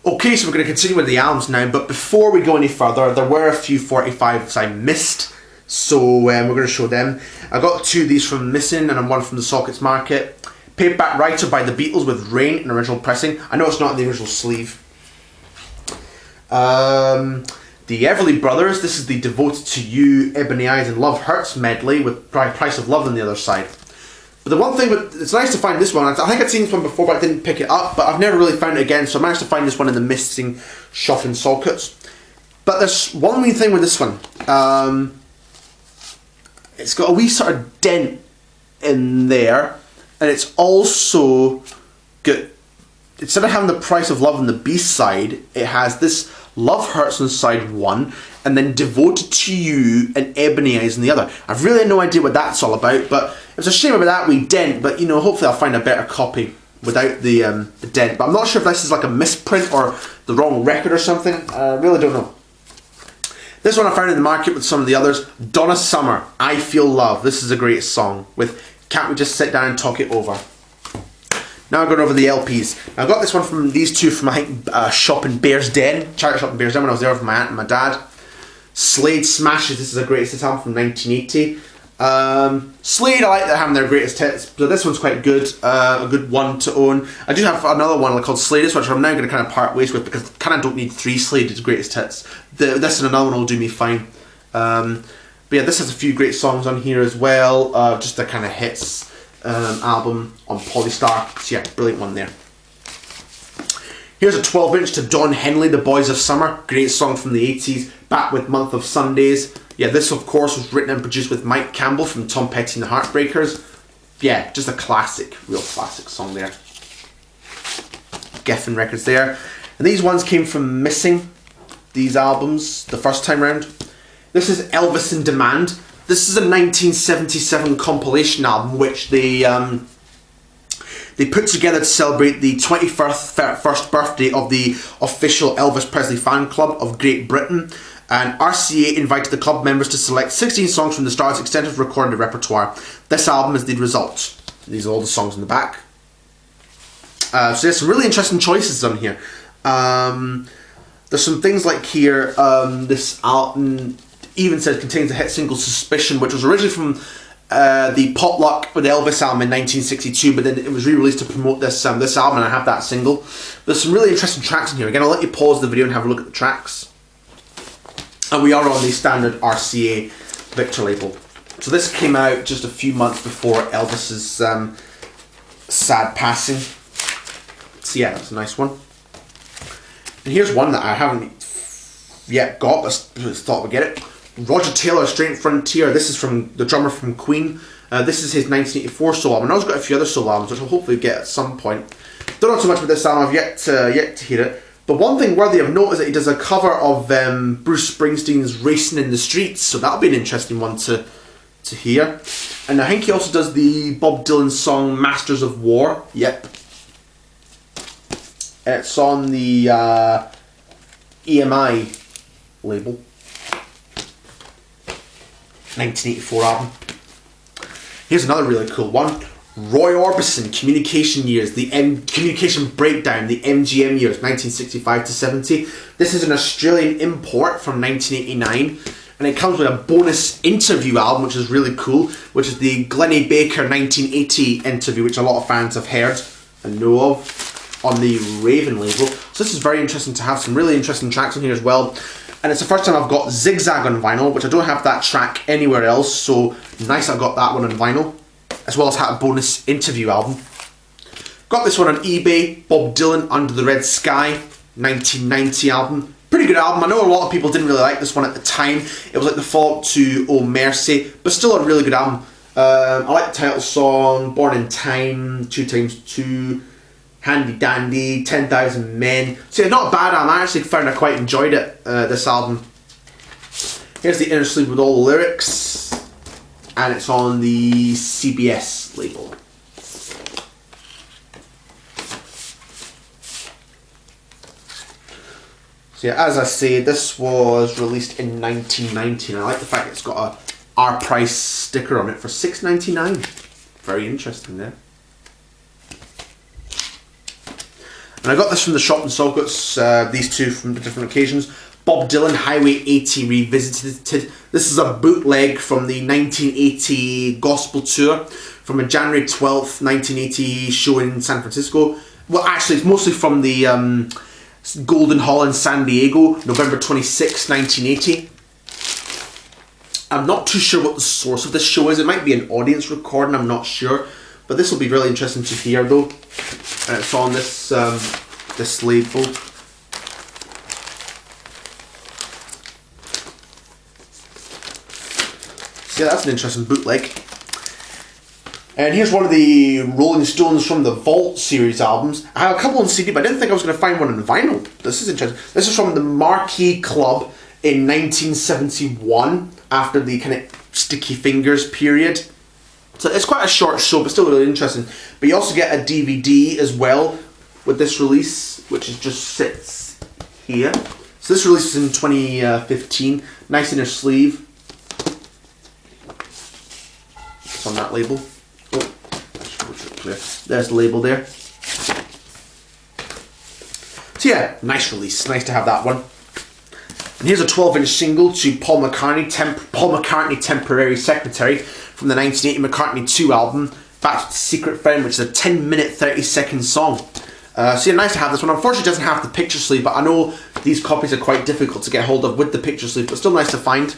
Okay, so we're going to continue with the albums now, but before we go any further, there were a few 45s I missed, so we're going to show them. I got 2 of these from Missing and one from the Sockets Market. Paperback Writer by the Beatles with Rain, an original pressing. I know it's not in the original sleeve. The Everly Brothers, this is the Devoted to You, Ebony Eyes and Love Hurts medley with Price of Love on the other side. But the one thing, it's nice to find this one. I think I'd seen this one before, but I didn't pick it up. But I've never really found it again, so I managed to find this one in the Missing shop in Sockets. But there's one wee thing with this one. It's got a wee sort of dent in there, and it's also got, instead of having the Price of Love on the B side, it has this Love Hurts on side 1, and then Devoted to You and Ebony Eyes on the other. I've really no idea what that's all about, but it's a shame about that wee dent, but you know, hopefully I'll find a better copy without the dent. But I'm not sure if this is like a misprint or the wrong record or something. I really don't know. This one I found in the market with some of the others. Donna Summer, I Feel Love. This is a great song with Can't We Just Sit Down and Talk It Over. Now I'm going over the LPs. I got this one from these two from, I think, shop in Bears Den. Charity shop in Bears Den when I was there with my aunt and my dad. Slade Smashes. This is a greatest hits album from 1980. Slade, I like that having their greatest hits, but this one's quite good. A good one to own. I do have another one called Slade's, which I'm now going to kind of part ways with because I kind of don't need 3 Slade's greatest hits. This and another one will do me fine. But yeah, this has a few great songs on here as well. Just a kind of hits album on Polystar. So yeah, brilliant one there. Here's a 12-inch to Don Henley, The Boys of Summer. Great song from the 80s. Back with Month of Sundays. Yeah, this of course was written and produced with Mike Campbell from Tom Petty and the Heartbreakers. Yeah, just a classic, real classic song there. Geffen Records there. And these ones came from Missing, these albums, the first time round. This is Elvis in Demand. This is a 1977 compilation album which they put together to celebrate the 21st birthday of the official Elvis Presley fan club of Great Britain. And RCA invited the club members to select 16 songs from the Stars' extensive recorded repertoire. This album is the result. These are all the songs in the back. So there's some really interesting choices on here. There's some things like here, this album even says contains the hit single Suspicion, which was originally from the Pop Luck with Elvis album in 1962, but then it was re-released to promote this album, and I have that single. There's some really interesting tracks in here. Again, I'll let you pause the video and have a look at the tracks. And we are on the standard RCA Victor label. So this came out just a few months before Elvis's sad passing. So yeah, that's a nice one. And here's one that I haven't yet got, but thought we'd get it. Roger Taylor, Strange Frontier. This is from the drummer from Queen. This is his 1984 solo album. And I've got a few other solo albums, which I'll hopefully get at some point. Don't know too much about this album. I've yet to hear it. But one thing worthy of note is that he does a cover of Bruce Springsteen's Racing in the Streets, so that'll be an interesting one to hear. And I think he also does the Bob Dylan song Masters of War. Yep. It's on the EMI label. 1984 album. Here's another really cool one. Roy Orbison, Communication Years, the Communication Breakdown, the MGM years, 1965 to 70. This is an Australian import from 1989, and it comes with a bonus interview album, which is really cool, which is the Glennie Baker 1980 interview, which a lot of fans have heard and know of, on the Raven label. So this is very interesting to have some really interesting tracks on here as well. And it's the first time I've got Zigzag on vinyl, which I don't have that track anywhere else, so nice I got that one on vinyl. As well as had a bonus interview album. Got this one on eBay, Bob Dylan, Under the Red Sky, 1990 album. Pretty good album. I know a lot of people didn't really like this one at the time. It was like the follow-up to Oh Mercy, but still a really good album. I like the title song, Born in Time, 2x2, Handy Dandy, 10,000 Men. So yeah, not a bad album. I actually found I quite enjoyed it, this album. Here's the inner sleeve with all the lyrics. And it's on the CBS label. So yeah, as I say, this was released in 1990, and I like the fact it's got a R price sticker on it for $6.99. Very interesting there. And I got this from the Shop and Sockets, these two from different occasions. Bob Dylan, Highway 80 Revisited. This is a bootleg from the 1980 Gospel Tour, from a January 12th, 1980 show in San Francisco. Well, actually, it's mostly from the Golden Hall in San Diego, November 26th, 1980. I'm not too sure what the source of this show is. It might be an audience recording, I'm not sure. But this will be really interesting to hear, though. And it's on this this label. So yeah, that's an interesting bootleg. And here's one of the Rolling Stones from the Vault series albums. I have a couple on CD, but I didn't think I was going to find one on vinyl. This is interesting. This is from the Marquee Club in 1971, after the kind of Sticky Fingers period. So it's quite a short show, but still really interesting. But you also get a DVD as well with this release, which is just sits here. So this release is in 2015. Nice inner sleeve. It's on that label. Oh, there's the label there. So yeah, nice release. Nice to have that one. And here's a 12-inch single to Paul McCartney, Temporary Secretary, from the 1980 McCartney 2 album, Back to the Secret Friend, which is a 10-minute, 30-second song. So yeah, nice to have this one. Unfortunately, it doesn't have the picture sleeve, but I know these copies are quite difficult to get hold of with the picture sleeve, but still nice to find.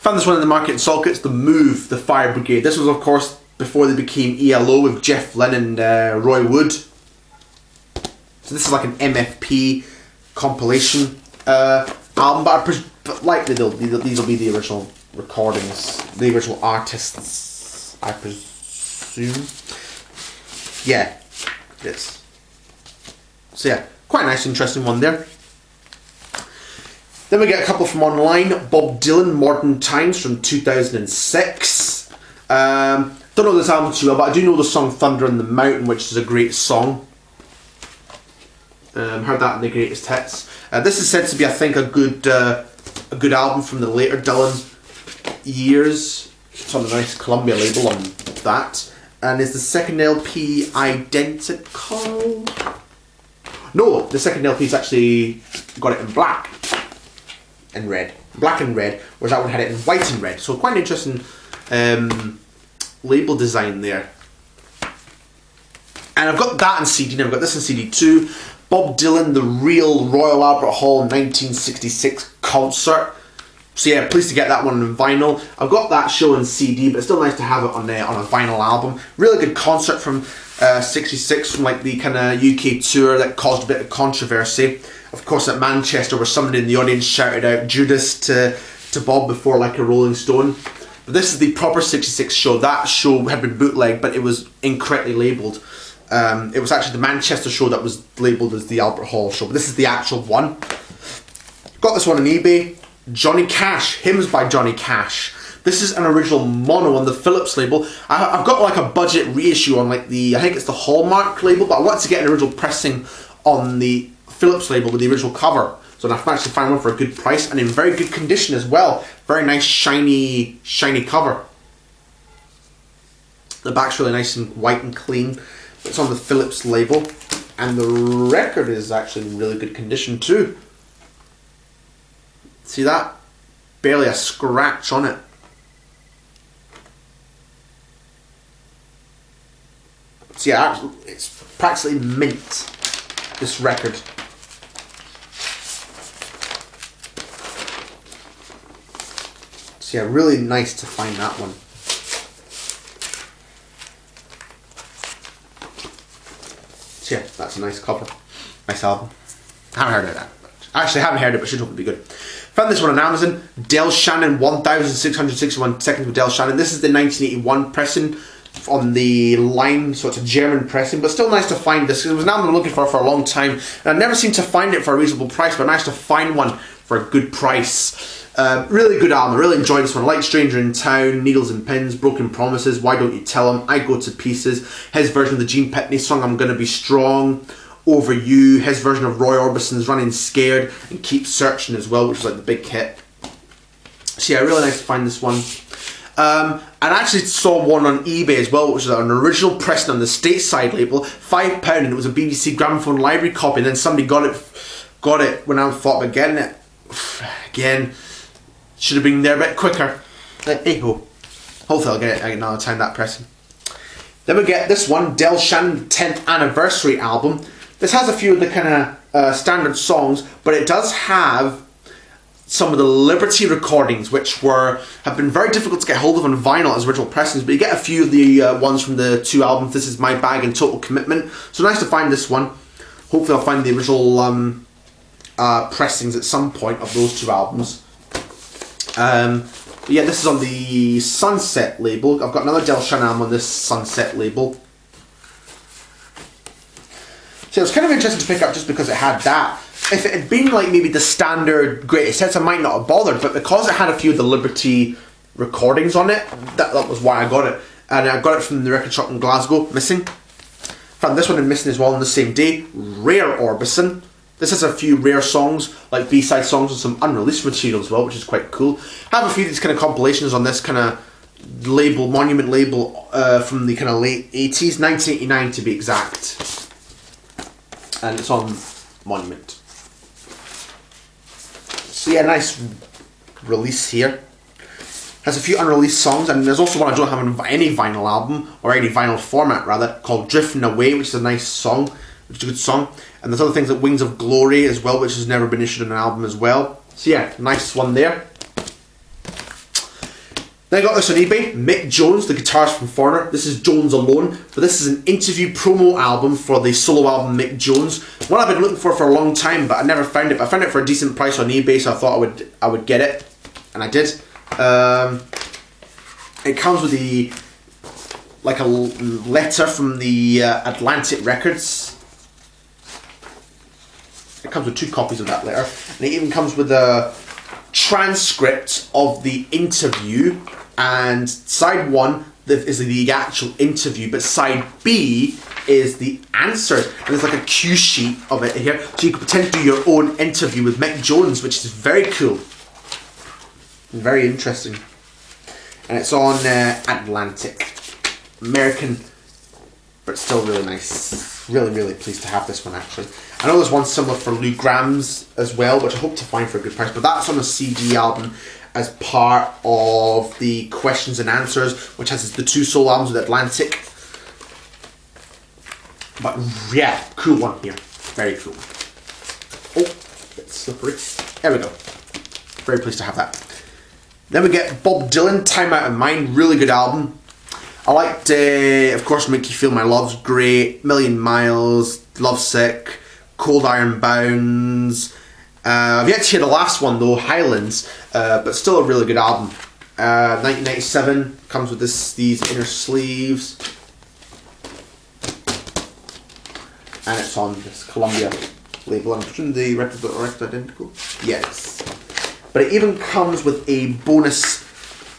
Found this one in the market in Sockets, The Move, The Fire Brigade. This was, of course, before they became ELO with Jeff Lynne and Roy Wood. So this is like an MFP compilation album, but likely these will be the original recordings, the original artists, I presume. Yeah, it is. So yeah, quite a nice, interesting one there. Then we get a couple from online. Bob Dylan, Modern Times from 2006. Don't know this album too well, but I do know the song Thunder in the Mountain, which is a great song. Heard that in the Greatest Hits. This is said to be, I think, a good album from the later Dylan years. It's on a nice Columbia label on that. And is the second LP identical? No, the second LP's actually got it in black and red. Black and red, whereas that one had it in white and red. So quite an interesting label design there. And I've got that in CD, and I've got this in CD too. Bob Dylan, The Real, Royal Albert Hall 1966 concert. So yeah, pleased to get that one on vinyl. I've got that show in CD, but it's still nice to have it on a vinyl album. Really good concert from 66, from like the kind of UK tour that caused a bit of controversy. Of course, at Manchester, where somebody in the audience shouted out Judas to Bob before like a Rolling Stone. But this is the proper 66 show. That show had been bootlegged, but it was incorrectly labelled. It was actually the Manchester show that was labelled as the Albert Hall show, but this is the actual one. Got this one on eBay. Johnny Cash, Hymns by Johnny Cash. This is an original mono on the Philips label. I've got like a budget reissue on like I think it's the Hallmark label, but I wanted to get an original pressing on the Philips label with the original cover. So I've managed to find one for a good price and in very good condition as well. Very nice shiny cover. The back's really nice and white and clean. It's on the Philips label, and the record is actually in really good condition too. See that? Barely a scratch on it. So yeah, it's practically mint, this record. So yeah, really nice to find that one. So yeah, that's a nice cover. Nice album. I haven't heard of that. Actually, I haven't heard it, but should hopefully be good. Found this one on Amazon. Del Shannon, 1661 Seconds with Del Shannon. This is the 1981 pressing on the line, so it's a German pressing, but still nice to find this. It was an album I've been looking for a long time, and I never seemed to find it for a reasonable price, but I managed to find one for a good price. Really good album. I really enjoyed this one. I like Stranger in Town, Needles and Pins, Broken Promises, Why Don't You Tell Him, I Go to Pieces, his version of the Gene Pitney song I'm Gonna Be Strong, Over You, his version of Roy Orbison's Running Scared, and Keep Searching as well, which is like the big hit. So yeah, really nice to find this one. And I actually saw one on eBay as well, which was an original pressing on the Stateside label, £5, and it was a BBC Gramophone Library copy. And then somebody got it when I thought about getting it. Again, should have been there a bit quicker. Hey ho. Hopefully I'll get it another time, that pressing. Then we get this one, Del Shannon 10th Anniversary album. This has a few of the kind of standard songs, but it does have some of the Liberty recordings, which have been very difficult to get hold of on vinyl as original pressings, but you get a few of the ones from the two albums. This is My Bag and Total Commitment. So nice to find this one. Hopefully I'll find the original pressings at some point of those two albums. Yeah, this is on the Sunset label. I've got another Del Shannon album on this Sunset label. So it was kind of interesting to pick up just because it had that. If it had been like maybe the standard greatest hits, I might not have bothered, but because it had a few of the Liberty recordings on it, that was why I got it. And I got it from the record shop in Glasgow, Missing. Found this one in Missing as well on the same day, Rare Orbison. This has a few rare songs, like B-side songs and some unreleased material as well, which is quite cool. I have a few of these kind of compilations on this kind of label, Monument label, from the kind of late 80s, 1989 to be exact. And it's on Monument. So yeah, nice release here. Has a few unreleased songs, and there's also one I don't have on any vinyl album, or any vinyl format rather, called Drifting Away, which is a nice song, which is a good song. And there's other things like Wings of Glory as well, which has never been issued on an album as well. So yeah, nice one there. Then I got this on eBay, Mick Jones, the guitarist from Foreigner. This is Jones Alone, but this is an interview promo album for the solo album Mick Jones. One I've been looking for a long time, but I never found it. But I found it for a decent price on eBay, so I thought I would get it, and I did. It comes with a letter from the Atlantic Records. It comes with 2 copies of that letter, and it even comes with a transcript of the interview, and side 1 is the actual interview, but side B is the answers, and there's like a cue sheet of it here, so you can pretend to do your own interview with Mick Jones, which is very cool and very interesting. And it's on Atlantic, American, but still really nice. Really pleased to have this one actually. I know there's one similar for Lou Gramm's as well, which I hope to find for a good price, but that's on a CD album as part of the Questions and Answers, which has the 2 solo albums with Atlantic. But yeah, cool one here. Very cool. Oh, a bit slippery. There we go. Very pleased to have that. Then we get Bob Dylan, Time Out of Mind. Really good album. I liked, of course, Make You Feel My Love's great. Million Miles, Lovesick, Cold Iron Bounds. I've yet to hear the last one though, Highlands, but still a really good album. 1997 comes with these inner sleeves, and it's on this Columbia label. I'm presuming the records are identical. Yes, but it even comes with a bonus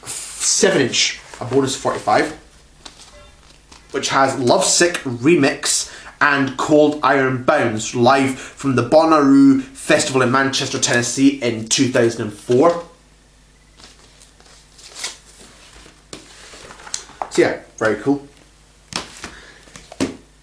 7-inch, a bonus 45, which has Lovesick Remix and Cold Iron Bounds live from the Bonnaroo Festival in Manchester, Tennessee in 2004. So yeah, very cool.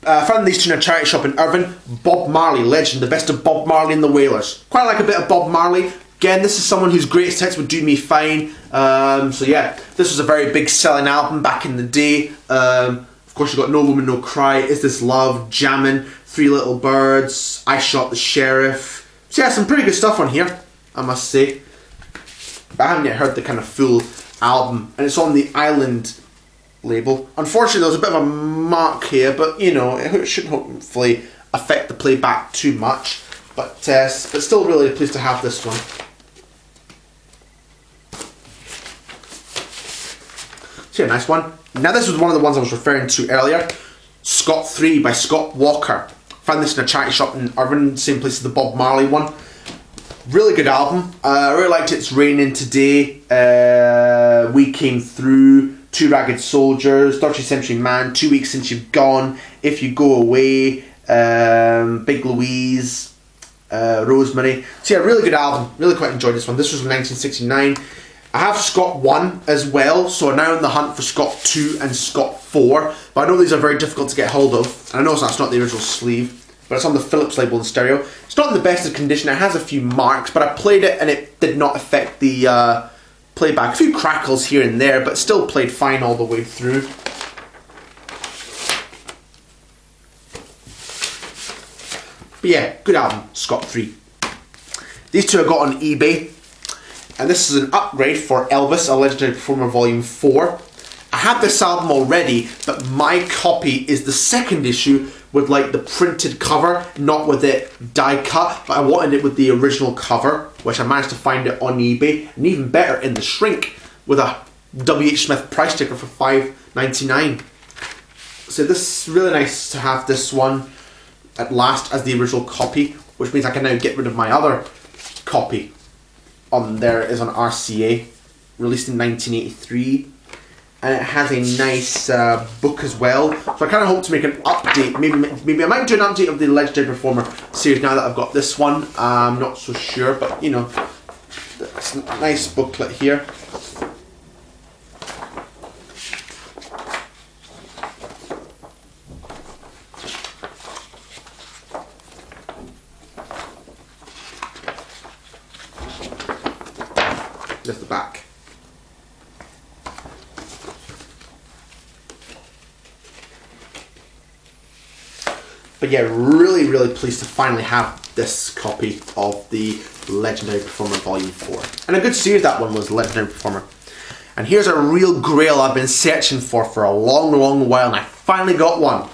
I found these two in a charity shop in Irvine. Bob Marley, legend, the best of Bob Marley and the Wailers. Quite like a bit of Bob Marley. Again, this is someone whose greatest hits would do me fine. So yeah, this was a very big selling album back in the day. Of course, you've got No Woman, No Cry, Is This Love, Jammin', 3 Little Birds, I Shot the Sheriff. So yeah, some pretty good stuff on here, I must say. But I haven't yet heard the kind of full album, and it's on the Island label. Unfortunately, there was a bit of a mark here, but you know, it shouldn't hopefully affect the playback too much. But still really pleased to have this one. So yeah, nice one. Now this was one of the ones I was referring to earlier. Scott 3 by Scott Walker. Found this in a charity shop in Irvine, same place as the Bob Marley one. Really good album. I really liked It's Raining Today, We Came Through, 2 Ragged Soldiers, 30th Century Man, 2 Weeks Since You've Gone, If You Go Away, Big Louise, Rosemary. So yeah, really good album. Really quite enjoyed this one. This was from 1969. I have Scott 1 as well, so I'm now on the hunt for Scott 2 and Scott 4. But I know these are very difficult to get hold of. And I know that's not the original sleeve, but it's on the Philips label in stereo. It's not in the best of condition, it has a few marks, but I played it and it did not affect the playback. A few crackles here and there, but still played fine all the way through. But yeah, good album, Scott 3. These two I got on eBay. And this is an upgrade for Elvis, A Legendary Performer Volume 4. I have this album already, but my copy is the second issue with like the printed cover, not with it die cut, but I wanted it with the original cover, which I managed to find it on eBay, and even better in the shrink with a W.H. Smith price sticker for $5.99. So this is really nice to have this one at last as the original copy, which means I can now get rid of my other copy. On there is on RCA, released in 1983, and it has a nice book as well. So I kind of hope to make an update. Maybe I might do an update of the Legendary Performer series now that I've got this one. I'm not so sure, but you know, it's a nice booklet here. Just the back. But yeah, really pleased to finally have this copy of the Legendary Performer Volume 4. And a good series that one was, Legendary Performer. And here's a real grail I've been searching for a long while, and I finally got one.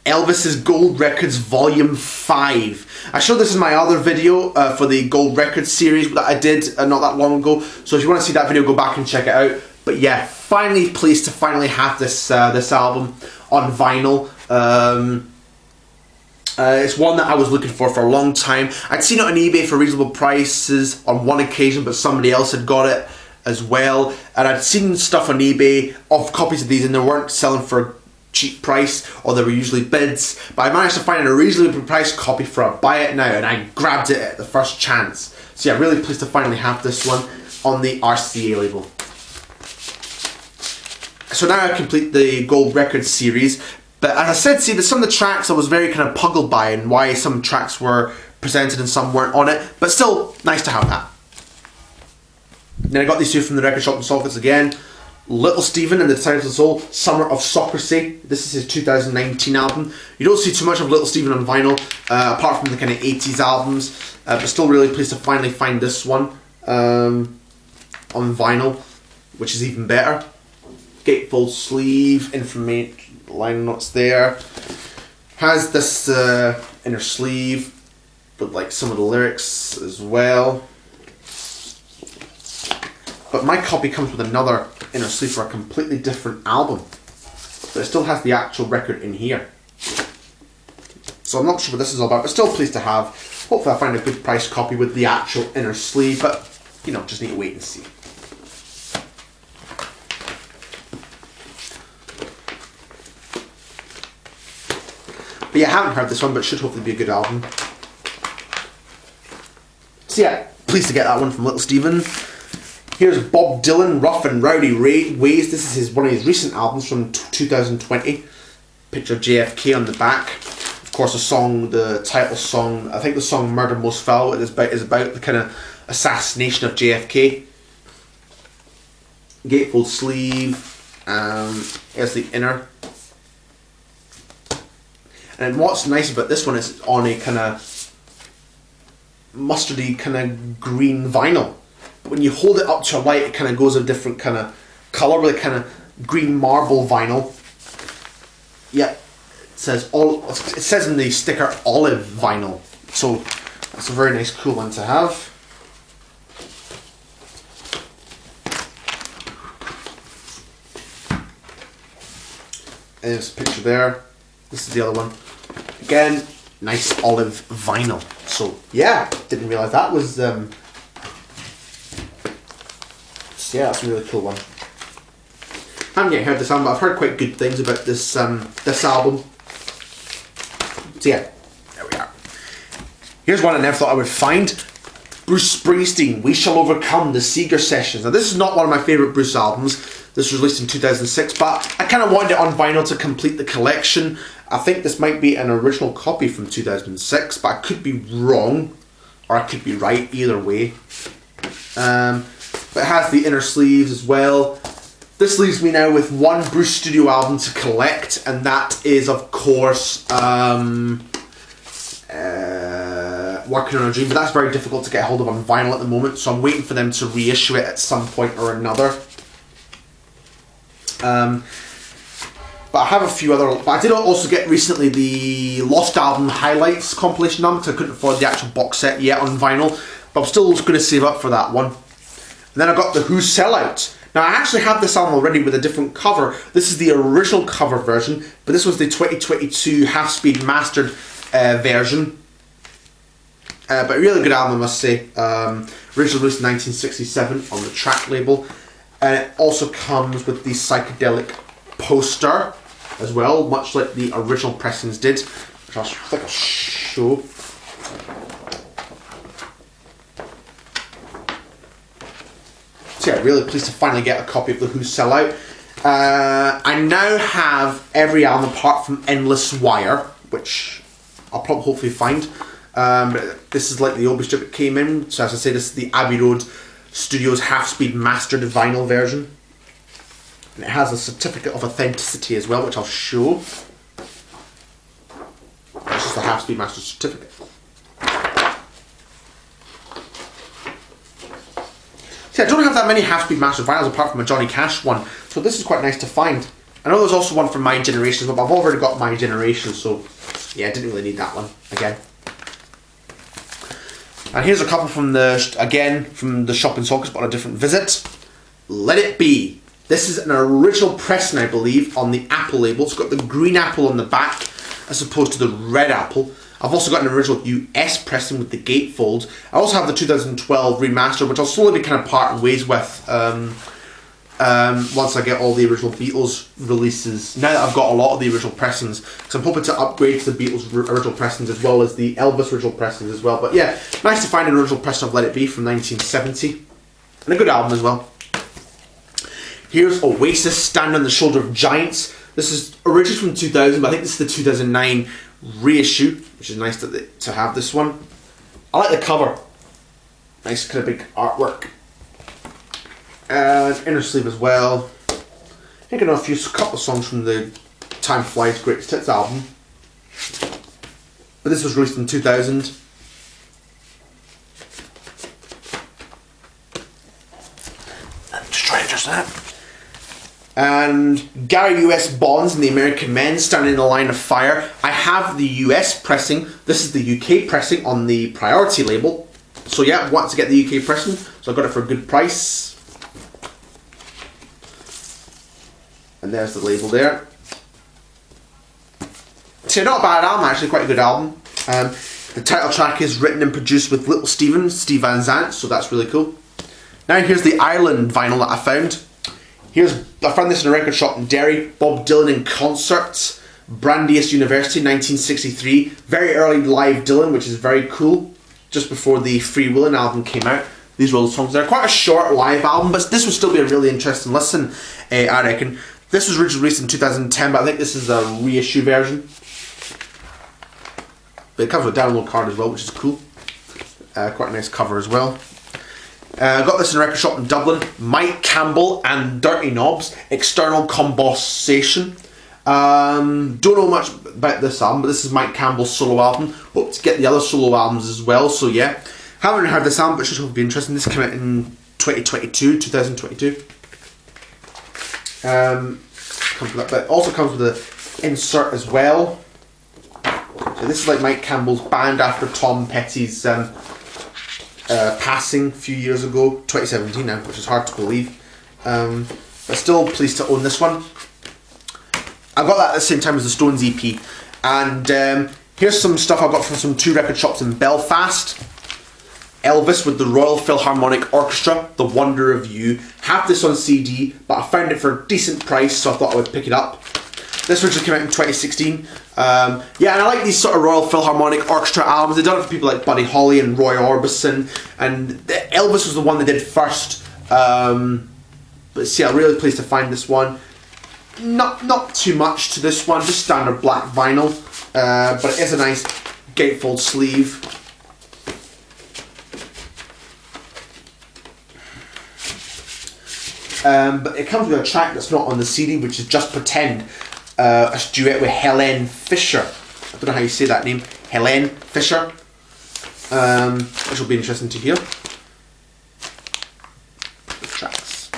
Elvis's Gold Records Volume 5. I showed this in my other video for the Gold Records series that I did not that long ago. So if you want to see that video, go back and check it out. But yeah, finally pleased to finally have this this album on vinyl. It's one that I was looking for a long time. I'd seen it on eBay for reasonable prices on one occasion, but somebody else had got it as well. And I'd seen stuff on eBay of copies of these, and they weren't selling for cheap price, or they were usually bids, but I managed to find a reasonably priced copy for a buy it now, and I grabbed it at the first chance. So yeah, really pleased to finally have this one on the RCA label. So now I complete the Gold Records series, but as I said, see, there's some of the tracks I was very kind of puggled by, and why some tracks were presented and some weren't on it, but still nice to have that. Then I got these two from the record shop in Salford again. Little Steven and the Disciples of Soul, Summer of Socracy. This is his 2019 album. You don't see too much of Little Steven on vinyl, apart from the kind of 80s albums, but still really pleased to finally find this one on vinyl, which is even better. Gatefold sleeve, information, line notes there. Has this inner sleeve with like some of the lyrics as well. But my copy comes with another inner sleeve for a completely different album. But it still has the actual record in here. So I'm not sure what this is all about, but still pleased to have. Hopefully I find a good price copy with the actual inner sleeve, but you know, just need to wait and see. But yeah, I haven't heard this one, but it should hopefully be a good album. So yeah, pleased to get that one from Little Steven. Here's Bob Dylan, Rough and Rowdy Ways. This is one of his recent albums from 2020. Picture of JFK on the back. Of course, the song, the title song, I think the song Murder Most Foul is about the kind of assassination of JFK. Gatefold sleeve. Here's the inner. And what's nice about this one is it's on a kind of mustardy, kind of green vinyl. When you hold it up to a light, it kind of goes a different kind of colour, with a kind of green marble vinyl. Yep, it says in the sticker olive vinyl, so that's a very nice, cool one to have. There's a picture there. This is the other one. Again, nice olive vinyl. So yeah, didn't realise that was. Yeah, that's a really cool one. I haven't yet heard this album, but I've heard quite good things about this this album. So yeah, there we are. Here's one I never thought I would find. Bruce Springsteen, We Shall Overcome, the Seeger Sessions. Now this is not one of my favourite Bruce albums. This was released in 2006, but I kind of wanted it on vinyl to complete the collection. I think this might be an original copy from 2006, but I could be wrong, or I could be right, either way. But it has the inner sleeves as well. This leaves me now with one Bruce studio album to collect, and that is, of course, Working on a Dream, but that's very difficult to get a hold of on vinyl at the moment, so I'm waiting for them to reissue it at some point or another. But I have a few other, but I did also get recently the Lost Album Highlights compilation album, because I couldn't afford the actual box set yet on vinyl, but I'm still going to save up for that one. And then I got the Who Sellout. Now I actually have this album already with a different cover. This is the original cover version, but this was the 2022 half-speed mastered version. But a really good album, I must say. Originally released in 1967 on the Track label. And it also comes with the psychedelic poster as well, much like the original pressings did, which I think I'll show. So yeah, really pleased to finally get a copy of the Who Sellout. I now have every album apart from Endless Wire, which I'll probably hopefully find. This is like the Obi strip it came in, so as I say, this is the Abbey Road Studios half-speed mastered vinyl version. And it has a certificate of authenticity as well, which I'll show. This is the half-speed master certificate. See, I don't have that many half-speed master vinyls apart from a Johnny Cash one, so this is quite nice to find. I know there's also one from My Generation, but I've already got My Generation, so yeah, I didn't really need that one again. And here's a couple from from the shop in Salkers, but on a different visit. Let It Be. This is an original pressing, I believe, on the Apple label. It's got the green apple on the back as opposed to the red apple. I've also got an original US pressing with the gatefold. I also have the 2012 remaster, which I'll slowly be kind of parting ways with once I get all the original Beatles releases. Now that I've got a lot of the original pressings, because I'm hoping to upgrade to the Beatles original pressings as well as the Elvis original pressings as well. But yeah, nice to find an original pressing of Let It Be from 1970. And a good album as well. Here's Oasis, Stand on the Shoulder of Giants. This is originally from 2000, but I think this is the 2009 reissue, which is nice to have this one. I like the cover. Nice kind of big artwork. And inner sleeve as well. I think I know a couple of songs from the Time Flies Greatest Hits album. But this was released in 2000. I'm just trying to adjust that. And Gary US Bonds and the American Men, Standing in the Line of Fire. I have the US pressing. This is the UK pressing on the Priority label. So yeah, want to get the UK pressing, so I got it for a good price. And there's the label there. So not a bad album, actually, quite a good album. The title track is written and produced with Little Steven, Steve Van Zandt, so that's really cool. Now here's the Ireland vinyl that I found. I found this in a record shop in Derry. Bob Dylan in concert, Brandeis University, 1963. Very early live Dylan, which is very cool. Just before the Free Willin' album came out. These were all the songs there. Quite a short live album, but this would still be a really interesting listen, I reckon. This was originally released in 2010, but I think this is a reissue version. But it comes with a download card as well, which is cool. Quite a nice cover as well. I got this in a record shop in Dublin. Mike Campbell and Dirty Knobs, External Combustion. Don't know much about this album, but this is Mike Campbell's solo album. Hope to get the other solo albums as well, so yeah. Haven't heard this album, but it should be interesting. This came out in 2022. But it also comes with an insert as well. So this is like Mike Campbell's band after Tom Petty's passing a few years ago, 2017 now, which is hard to believe. But still pleased to own this one. I got that at the same time as the Stones EP. And here's some stuff I got from some 2 record shops in Belfast. Elvis with the Royal Philharmonic Orchestra, The Wonder of You. Have this on CD, but I found it for a decent price, so I thought I would pick it up. This one just came out in 2016. Yeah, and I like these sort of Royal Philharmonic Orchestra albums. They've done it for people like Buddy Holly and Roy Orbison, and Elvis was the one they did first. But see, I'm really pleased to find this one. Not too much to this one, just standard black vinyl, but it is a nice gatefold sleeve. But it comes with a track that's not on the CD, which is Just Pretend, a duet with Helene Fischer. I don't know how you say that name, Helene Fischer, which will be interesting to hear. The tracks.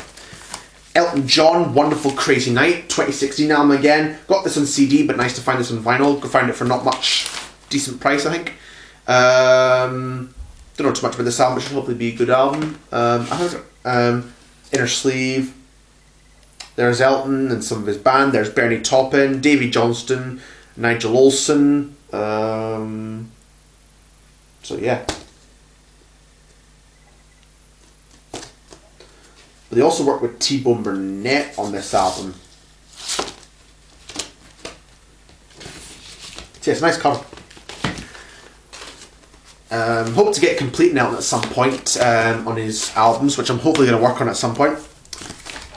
Elton John, Wonderful Crazy Night, 2016 album again. Got this on CD, but nice to find this on vinyl. Go find it for not much, decent price, I think. Don't know too much about this album, but it should hopefully be a good album. I heard Inner Sleeve. There's Elton and some of his band. There's Bernie Taupin, Davy Johnston, Nigel Olsson. So yeah. But they also work with T-Bone Burnett on this album. So yeah, it's a nice cover. Hope to get Complete Elton at some point on his albums, which I'm hopefully going to work on at some point.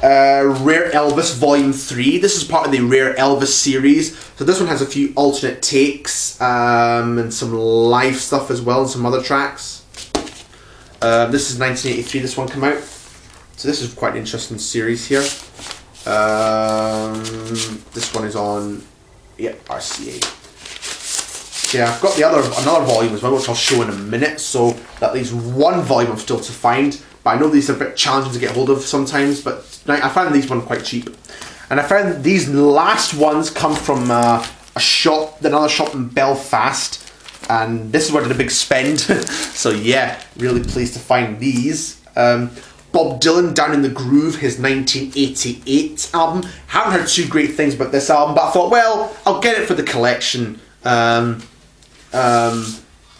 Rare Elvis Volume 3. This is part of the Rare Elvis series. So this one has a few alternate takes and some live stuff as well, and some other tracks. This is 1983, this one came out. So this is quite an interesting series here. This one is on RCA. Yeah, I've got another volume as well, which I'll show in a minute. So that leaves one volume I'm still to find. But I know these are a bit challenging to get hold of sometimes. But I found these ones quite cheap, and I found these last ones come from another shop in Belfast, and this is where I did a big spend. So yeah, really pleased to find these. Bob Dylan, Down in the Groove, his 1988 album. Haven't heard too great things about this album, but I thought, well, I'll get it for the collection.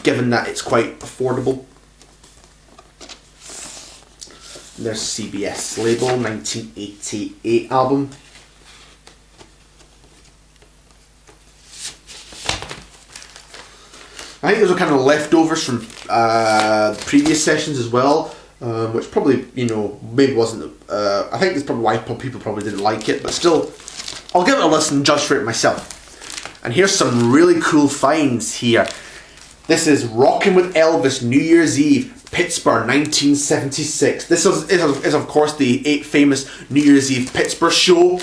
Given that it's quite affordable. There's CBS label, 1988 album. I think those are kind of leftovers from previous sessions as well, which probably, maybe wasn't. I think that's probably why people probably didn't like it, but still, I'll give it a listen and judge for it myself. And here's some really cool finds here. This is Rockin' with Elvis, New Year's Eve, Pittsburgh, 1976. This is of course the famous New Year's Eve Pittsburgh show,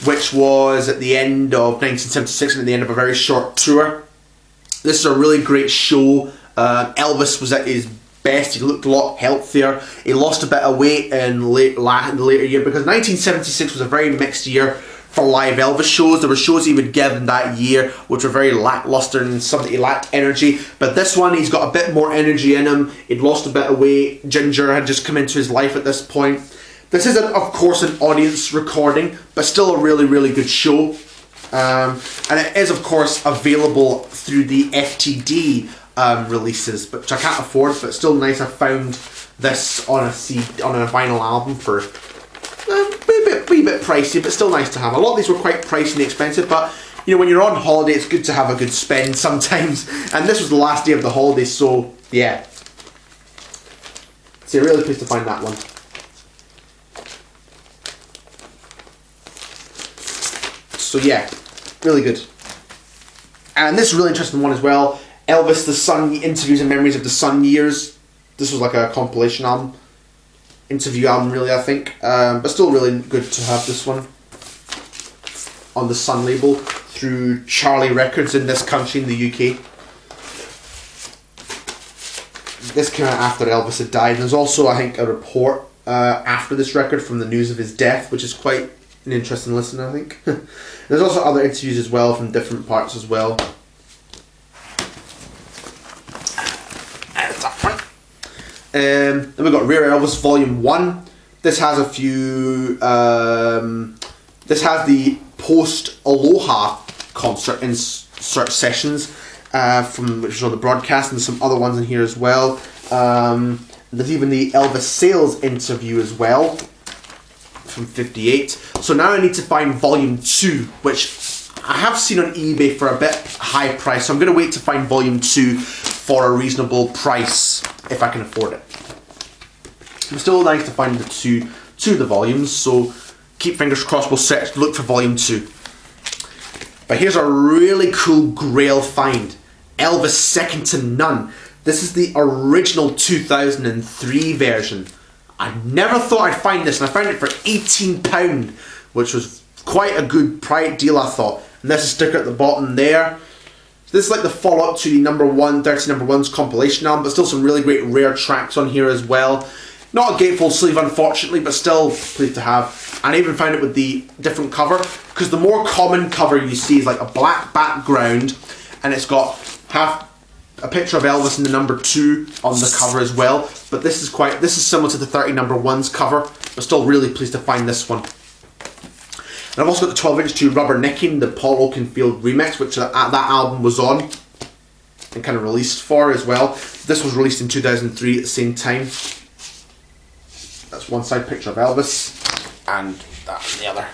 which was at the end of 1976 and at the end of a very short tour. This is a really great show. Elvis was at his best. He looked a lot healthier. He lost a bit of weight in the later year, because 1976 was a very mixed year for live Elvis shows. There were shows he would give in that year which were very lackluster and some that he lacked energy, but this one he's got a bit more energy in him. He'd lost a bit of weight. Ginger had just come into his life at this point. This is of course an audience recording, but still a really, really good show. And it is of course available through the FTD releases, which I can't afford, but still nice. I found this on a vinyl album for a wee bit pricey, but still nice to have. A lot of these were quite pricey and expensive, but when you're on holiday, it's good to have a good spend sometimes. And this was the last day of the holiday, so yeah. So really pleased to find that one. So yeah, really good. And this is a really interesting one as well. Elvis, the Sun, Interviews and Memories of the Sun Years. This was like a compilation album. Interview album, really, I think. But still really good to have this one on the Sun label through Charlie Records in this country, in the UK. This came out after Elvis had died. And there's also, I think, a report after this record from the news of his death, which is quite an interesting listen, I think. There's also other interviews as well from different parts as well. Then we've got Rare Elvis Volume 1. This has a few... this has the post-Aloha concert insert sessions which is on the broadcast, and some other ones in here as well. There's even the Elvis Sales interview as well from 58. So now I need to find volume 2, which I have seen on eBay for a bit high price. So I'm going to wait to find volume 2 for a reasonable price, if I can afford it. It's still nice to find the two of the volumes, so keep fingers crossed. We'll look for volume 2. But here's a really cool Grail find. Elvis Second to None. This is the original 2003 version. I never thought I'd find this, and I found it for £18, which was quite a good price deal, I thought. And there's a sticker at the bottom there. So this is like the follow-up to the number 1, 30 number 1's compilation album, but still some really great rare tracks on here as well. Not a gatefold sleeve, unfortunately, but still pleased to have. And I even found it with the different cover, because the more common cover you see is like a black background, and it's got half a picture of Elvis and the number 2 on the cover as well. But this is similar to the 30 number 1's cover, but still really pleased to find this one. And I've also got the 12-inch to Rubbernicking, the Paul Oakenfold remix, which that album was on and kind of released for as well. This was released in 2003 at the same time. That's one side picture of Elvis, and that's the other.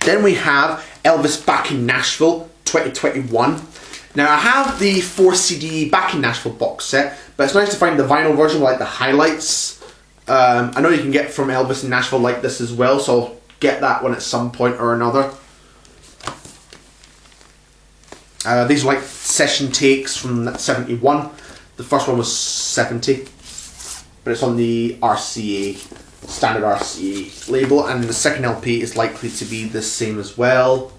Then we have Elvis Back in Nashville 2021. Now I have the 4 CD Back in Nashville box set, but it's nice to find the vinyl version with like the highlights. I know you can get from Elvis in Nashville like this as well, so I'll get that one at some point or another. These are like session takes from 71. The first one was 70, but it's on the RCA, standard RCA label, and the second LP is likely to be the same as well.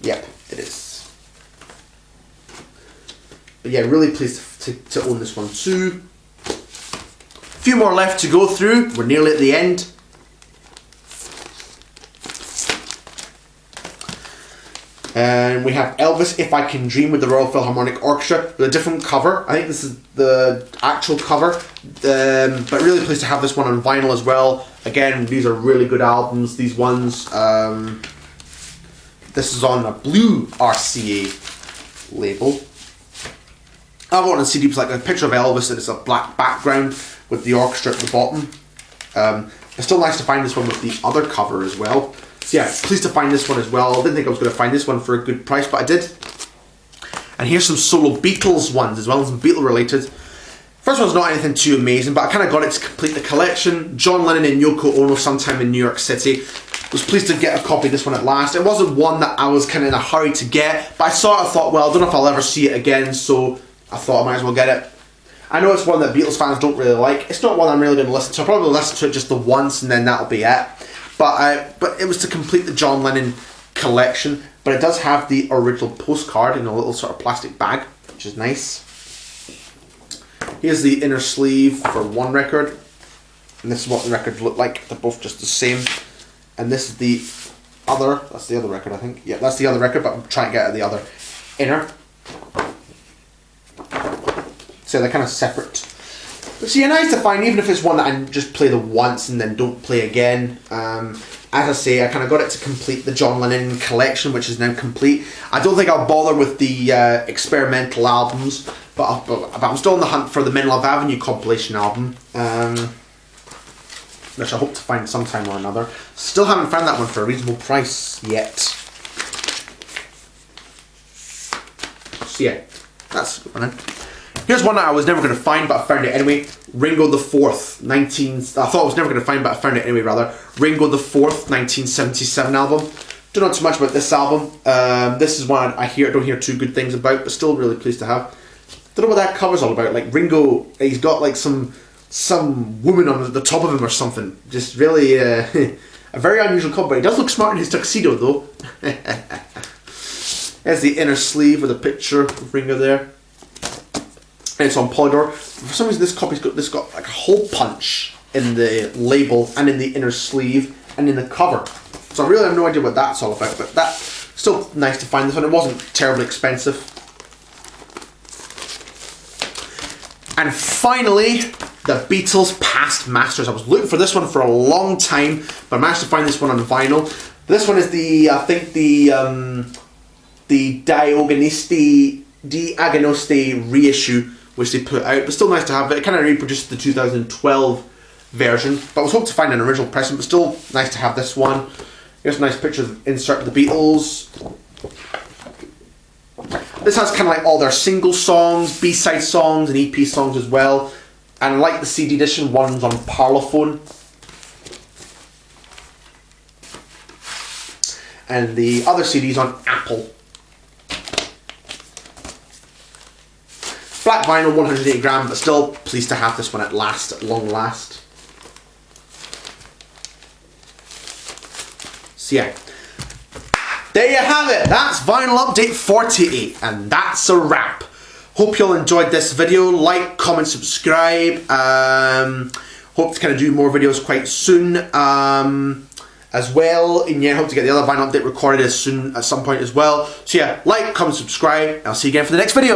Yep, it is. But yeah, really pleased to own this one too. A few more left to go through. We're nearly at the end. And we have Elvis If I Can Dream with the Royal Philharmonic Orchestra with a different cover. I think this is the actual cover. But really pleased to have this one on vinyl as well. Again, these are really good albums, these ones. This is on a blue RCA label. I want on CD was like a picture of Elvis and it's a black background with the orchestra at the bottom. It's still nice to find this one with the other cover as well. So yeah, pleased to find this one as well. I didn't think I was going to find this one for a good price, but I did. And here's some solo Beatles ones as well, some Beatle related. First one's not anything too amazing, but I kind of got it to complete the collection. John Lennon and Yoko Ono sometime in New York City. Was pleased to get a copy of this one at last. It wasn't one that I was kind of in a hurry to get, but I saw it, I thought, well, I don't know if I'll ever see it again, so I thought I might as well get it. I know it's one that Beatles fans don't really like. It's not one I'm really going to listen to. I'll probably listen to it just the once and then that'll be it. But it was to complete the John Lennon collection. But it does have the original postcard in a little sort of plastic bag, which is nice. Here's the inner sleeve for one record. And this is what the records look like. They're both just the same. And this is the other, that's the other record I think. Yeah, that's the other record, but I'm trying to get at the other inner. So they're kind of separate. But so yeah, nice to find, even if it's one that I just play the once and then don't play again. As I say, I kind of got it to complete the John Lennon collection, which is now complete. I don't think I'll bother with the experimental albums, but I'm still on the hunt for the Men Love Avenue compilation album, which I hope to find sometime or another. Still haven't found that one for a reasonable price yet. So yeah, that's a good one. Here's one that I was never going to find, but I found it anyway. Ringo the Fourth, I thought I was never going to find, but I found it anyway, rather. Ringo the Fourth, 1977 album. Don't know too much about this album. This is one I don't hear too good things about, but still really pleased to have. Don't know what that cover's all about. Like Ringo, he's got like some woman on the top of him or something. Just really a very unusual cover. He does look smart in his tuxedo though. There's the inner sleeve with a picture of Ringo there. And it's on Polydor. For some reason, this copy's got like a hole punch in the label and in the inner sleeve and in the cover. So I really have no idea what that's all about, but that's still nice to find this one. It wasn't terribly expensive. And finally, the Beatles Past Masters. I was looking for this one for a long time, but I managed to find this one on vinyl. This one is the Diogonisti Agnosty reissue which they put out, but still nice to have it. It kind of reproduced the 2012 version, but I was hoping to find an original pressing, but still nice to have this one. Here's a nice picture of insert of the Beatles. This has kind of like all their single songs, B-side songs and EP songs as well, and like the CD edition, one's on Parlophone and the other CD's on Apple. Black vinyl, 180 gram, but still pleased to have this one at last, at long last. So yeah, there you have it. That's Vinyl Update 48, and that's a wrap. Hope you all enjoyed this video. Like, comment, subscribe. Hope to kind of do more videos quite soon as well. And yeah, hope to get the other Vinyl Update recorded as soon at some point as well. So yeah, like, comment, subscribe, and I'll see you again for the next video.